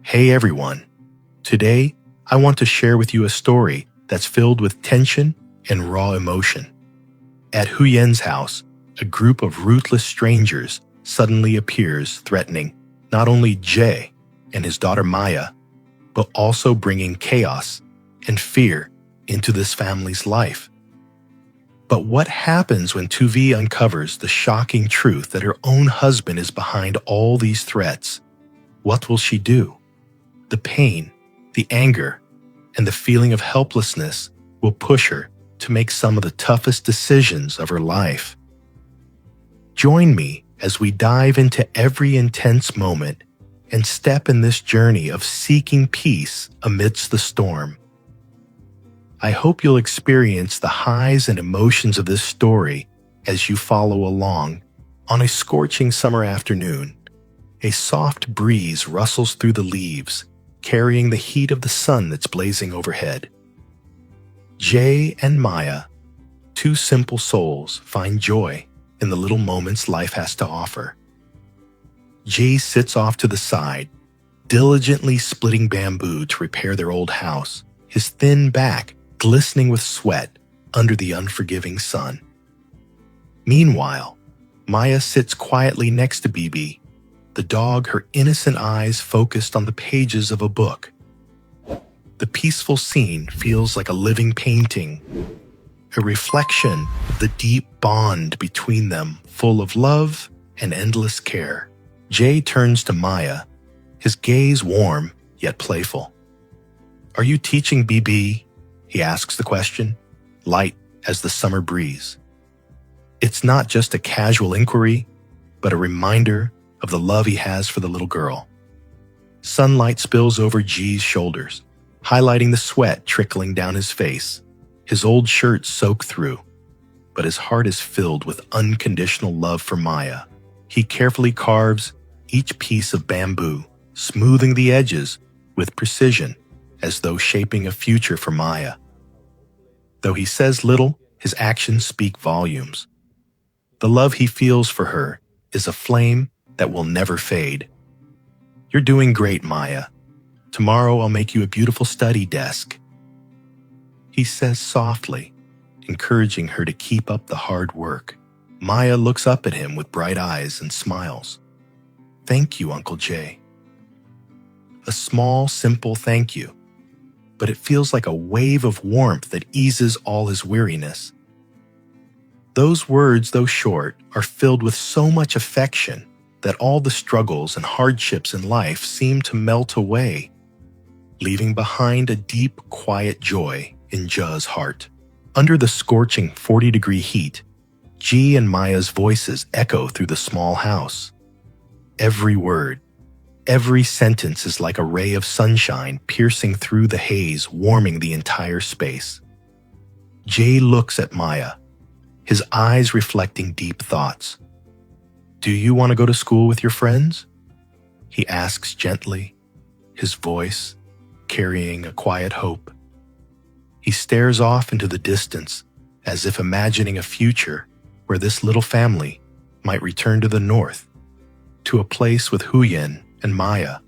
Hey everyone! Today, I want to share with you a story that's filled with tension and raw emotion. At Huyen's house, a group of ruthless strangers suddenly appears threatening not only Jay and his daughter Maya, but also bringing chaos and fear into this family's life. But what happens when Tuvi uncovers the shocking truth that her own husband is behind all these threats? What will she do? The pain, the anger, and the feeling of helplessness will push her to make some of the toughest decisions of her life. Join me as we dive into every intense moment and step in this journey of seeking peace amidst the storm. I hope you'll experience the highs and emotions of this story as you follow along. On a scorching summer afternoon, a soft breeze rustles through the leaves, carrying the heat of the sun that's blazing overhead. Jay and Maya, two simple souls, find joy in the little moments life has to offer. Jay sits off to the side, diligently splitting bamboo to repair their old house, his thin back glistening with sweat under the unforgiving sun. Meanwhile, Maya sits quietly next to BB, the dog, her innocent eyes focused on the pages of a book. The peaceful scene feels like a living painting, a reflection of the deep bond between them, full of love and endless care. Jay turns to Maya, his gaze warm yet playful. "Are you teaching BB?" He asks the question, light as the summer breeze. It's not just a casual inquiry, but a reminder of the love he has for the little girl. Sunlight spills over G's shoulders, highlighting the sweat trickling down his face, his old shirt soaked through, but his heart is filled with unconditional love for Maya. He carefully carves each piece of bamboo, smoothing the edges with precision, as though shaping a future for Maya. Though he says little, his actions speak volumes. The love he feels for her is a flame that will never fade. "You're doing great, Maya. Tomorrow I'll make you a beautiful study desk," he says softly, encouraging her to keep up the hard work. Maya looks up at him with bright eyes and smiles. "Thank you, Uncle Jay." A small, simple thank you, but it feels like a wave of warmth that eases all his weariness. Those words, though short, are filled with so much affection that all the struggles and hardships in life seem to melt away, leaving behind a deep, quiet joy in Ja's heart. Under the scorching 40-degree heat, G and Maya's voices echo through the small house. Every word, every sentence is like a ray of sunshine piercing through the haze, warming the entire space. Jay looks at Maya, his eyes reflecting deep thoughts. "Do you want to go to school with your friends?" he asks gently, his voice carrying a quiet hope. He stares off into the distance, as if imagining a future where this little family might return to the north, to a place with Huyen and Maya,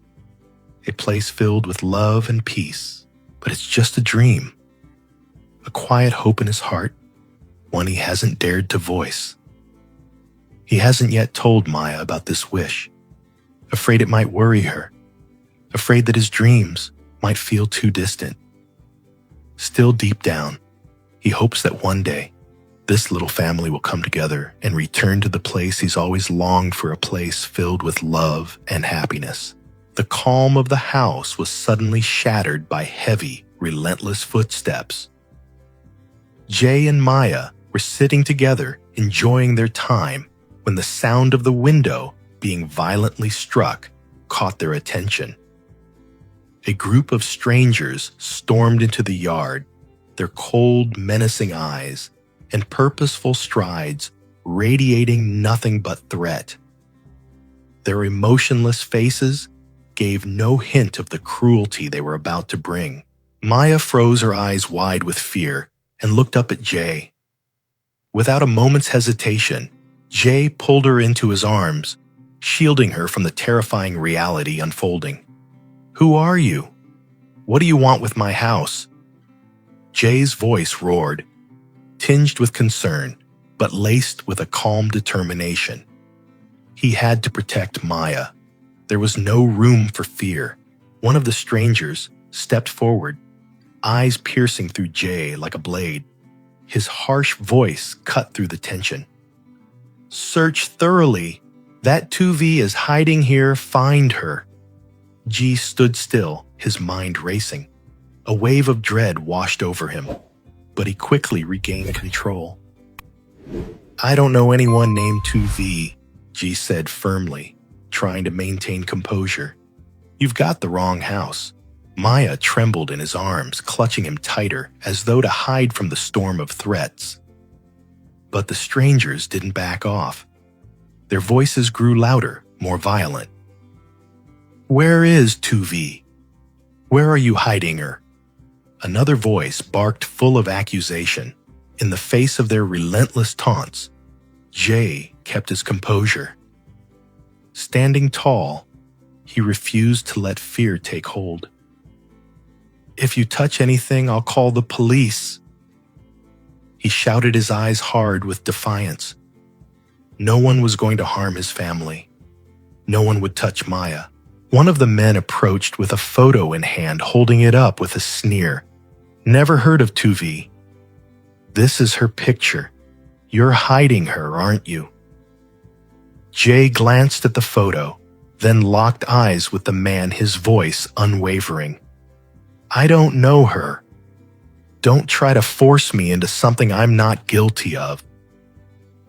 a place filled with love and peace. But it's just a dream, a quiet hope in his heart, one he hasn't dared to voice. He hasn't yet told Maya about this wish, afraid it might worry her, afraid that his dreams might feel too distant. Still deep down, he hopes that one day, this little family will come together and return to the place he's always longed for, a place filled with love and happiness. The calm of the house was suddenly shattered by heavy, relentless footsteps. Jay and Maya were sitting together, enjoying their time, when the sound of the window being violently struck caught their attention. A group of strangers stormed into the yard, their cold, menacing eyes and purposeful strides radiating nothing but threat. Their emotionless faces gave no hint of the cruelty they were about to bring. Maya froze her eyes wide with fear and looked up at Jay. Without a moment's hesitation, Jay pulled her into his arms, shielding her from the terrifying reality unfolding. Who are you? What do you want with my house? Jay's voice roared, tinged with concern, but laced with a calm determination. He had to protect Maya. There was no room for fear. One of the strangers stepped forward, eyes piercing through Jay like a blade. His harsh voice cut through the tension. Search thoroughly. That Tuvi is hiding here. Find her. G stood still, his mind racing. A wave of dread washed over him, but he quickly regained control. I don't know anyone named Tuvi, G said firmly, trying to maintain composure. You've got the wrong house. Maya trembled in his arms, clutching him tighter, as though to hide from the storm of threats. But the strangers didn't back off. Their voices grew louder, more violent. Where is Tuvi? Where are you hiding her? Another voice barked full of accusation. In the face of their relentless taunts, Jay kept his composure. Standing tall, he refused to let fear take hold. If you touch anything, I'll call the police. He shouted, his eyes hard with defiance. No one was going to harm his family. No one would touch Maya. One of the men approached with a photo in hand, holding it up with a sneer. Never heard of Tuvi. This is her picture. You're hiding her, aren't you? Jay glanced at the photo, then locked eyes with the man, his voice unwavering. I don't know her. Don't try to force me into something I'm not guilty of.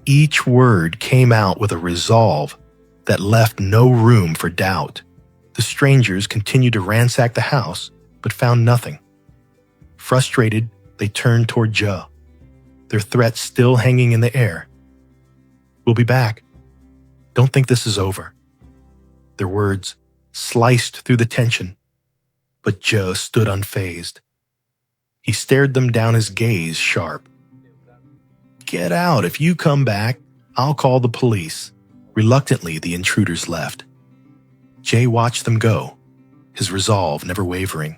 Each word came out with a resolve that left no room for doubt. The strangers continued to ransack the house, but found nothing. Frustrated, they turned toward Joe, their threats still hanging in the air. We'll be back. Don't think this is over. Their words sliced through the tension, but Joe stood unfazed. He stared them down, his gaze sharp. Get out. If you come back, I'll call the police. Reluctantly, the intruders left. Jay watched them go, his resolve never wavering.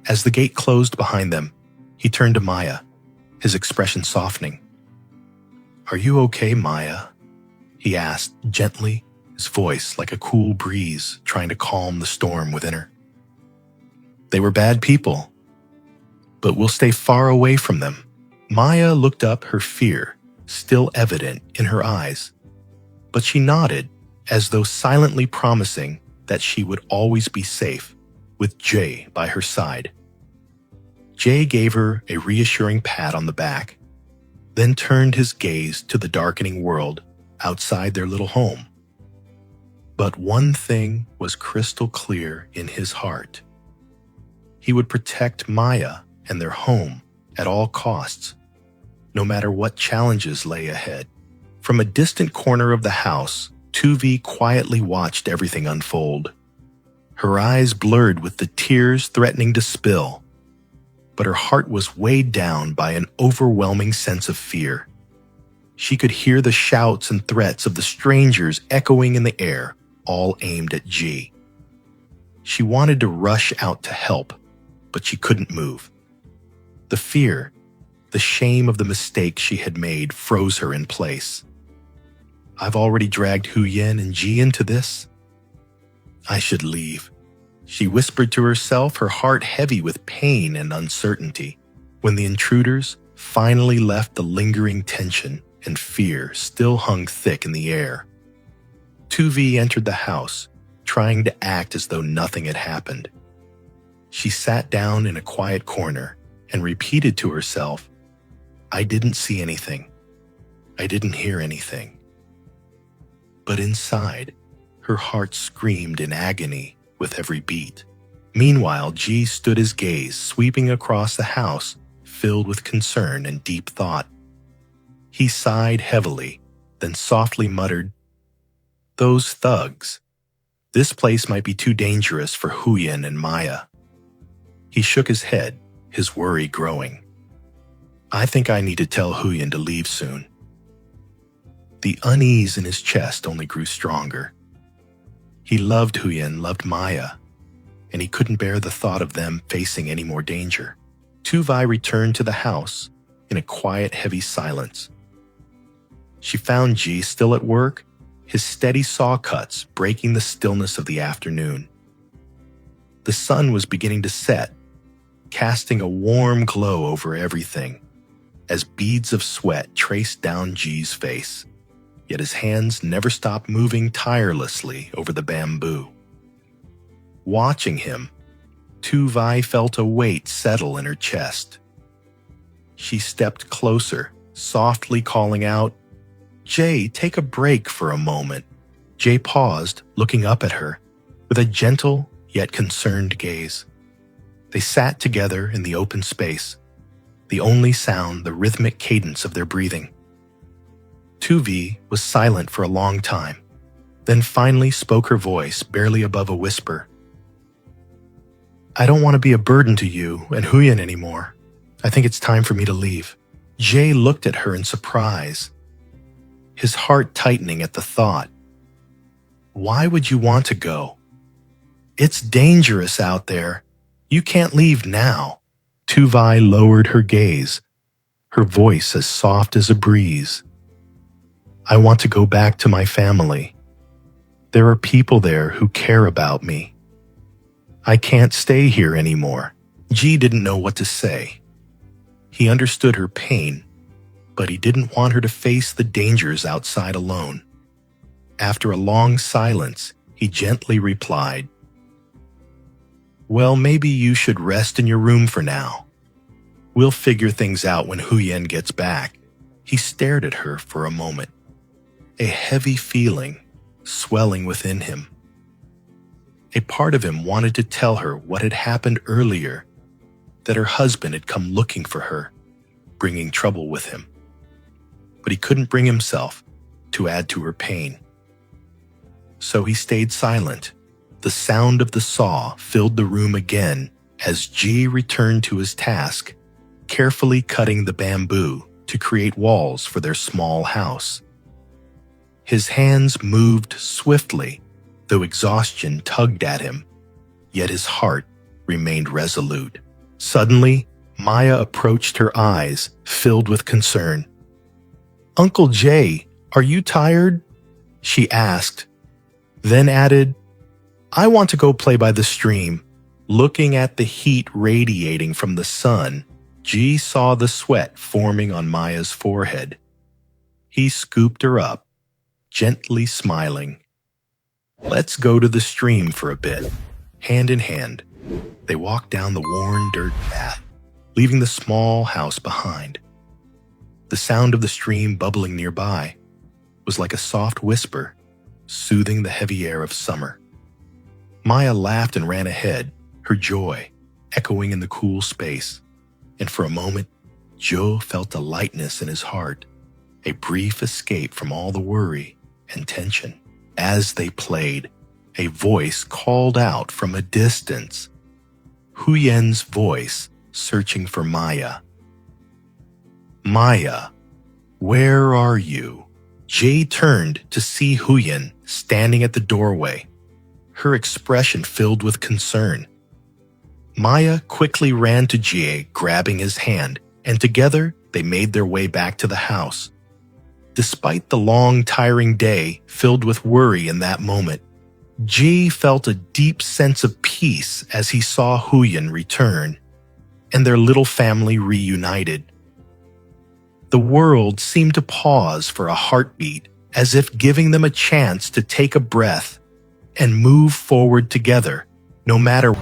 As the gate closed behind them, he turned to Maya, his expression softening. Are you okay, Maya? He asked gently, his voice like a cool breeze trying to calm the storm within her. They were bad people, but we'll stay far away from them. Maya looked up, her fear still evident in her eyes, but she nodded as though silently promising that she would always be safe with Jay by her side. Jay gave her a reassuring pat on the back, then turned his gaze to the darkening world outside their little home. But one thing was crystal clear in his heart. He would protect Maya and their home at all costs, no matter what challenges lay ahead. From a distant corner of the house, Tuvi quietly watched everything unfold. Her eyes blurred with the tears threatening to spill, but her heart was weighed down by an overwhelming sense of fear. She could hear the shouts and threats of the strangers echoing in the air, all aimed at G. She wanted to rush out to help, but she couldn't move. The fear, the shame of the mistake she had made froze her in place. I've already dragged Huyen and Ji into this. I should leave, she whispered to herself, her heart heavy with pain and uncertainty. When the intruders finally left, the lingering tension and fear still hung thick in the air. Tuvi entered the house, trying to act as though nothing had happened. She sat down in a quiet corner and repeated to herself, I didn't see anything. I didn't hear anything. But inside, her heart screamed in agony with every beat. Meanwhile, G stood his gaze sweeping across the house, filled with concern and deep thought. He sighed heavily, then softly muttered, Those thugs. This place might be too dangerous for Huyen and Maya. He shook his head, his worry growing. I think I need to tell Huyen to leave soon. The unease in his chest only grew stronger. He loved Huyen, loved Maya, and he couldn't bear the thought of them facing any more danger. Tuvi returned to the house in a quiet, heavy silence. She found G still at work, his steady saw cuts breaking the stillness of the afternoon. The sun was beginning to set, casting a warm glow over everything, as beads of sweat traced down G's face, yet his hands never stopped moving tirelessly over the bamboo. Watching him, Tuvi felt a weight settle in her chest. She stepped closer, softly calling out, "Jay, take a break for a moment." Jay paused, looking up at her, with a gentle yet concerned gaze. They sat together in the open space, the only sound the rhythmic cadence of their breathing. Tuvi was silent for a long time, then finally spoke, her voice barely above a whisper. "I don't want to be a burden to you and Huyen anymore. I think it's time for me to leave." Jay looked at her in surprise, his heart tightening at the thought. "Why would you want to go? It's dangerous out there. You can't leave now." Tuvi lowered her gaze, her voice as soft as a breeze. "I want to go back to my family. There are people there who care about me. I can't stay here anymore." G didn't know what to say. He understood her pain, but he didn't want her to face the dangers outside alone. After a long silence, he gently replied, "Well, maybe you should rest in your room for now. We'll figure things out when Huyen gets back." He stared at her for a moment, a heavy feeling swelling within him. A part of him wanted to tell her what had happened earlier, that her husband had come looking for her, bringing trouble with him. But he couldn't bring himself to add to her pain. So he stayed silent. The sound of the saw filled the room again as G returned to his task, carefully cutting the bamboo to create walls for their small house. His hands moved swiftly, though exhaustion tugged at him, yet his heart remained resolute. Suddenly, Maya approached, her eyes filled with concern. "Uncle Jay, are you tired?" she asked, then added, "I want to go play by the stream." Looking at the heat radiating from the sun, G saw the sweat forming on Maya's forehead. He scooped her up, gently smiling. "Let's go to the stream for a bit." Hand in hand, they walked down the worn dirt path, leaving the small house behind. The sound of the stream bubbling nearby was like a soft whisper, soothing the heavy air of summer. Maya laughed and ran ahead, her joy echoing in the cool space. And for a moment, Joe felt a lightness in his heart, a brief escape from all the worry and tension. As they played, a voice called out from a distance. Huyen's voice searching for Maya. "Maya, where are you?" Jay turned to see Huyen standing at the doorway, her expression filled with concern. Maya quickly ran to Jay, grabbing his hand, and together they made their way back to the house. Despite the long, tiring day filled with worry in that moment, Jay felt a deep sense of peace as he saw Huyen return, and their little family reunited. The world seemed to pause for a heartbeat, as if giving them a chance to take a breath and move forward together, no matter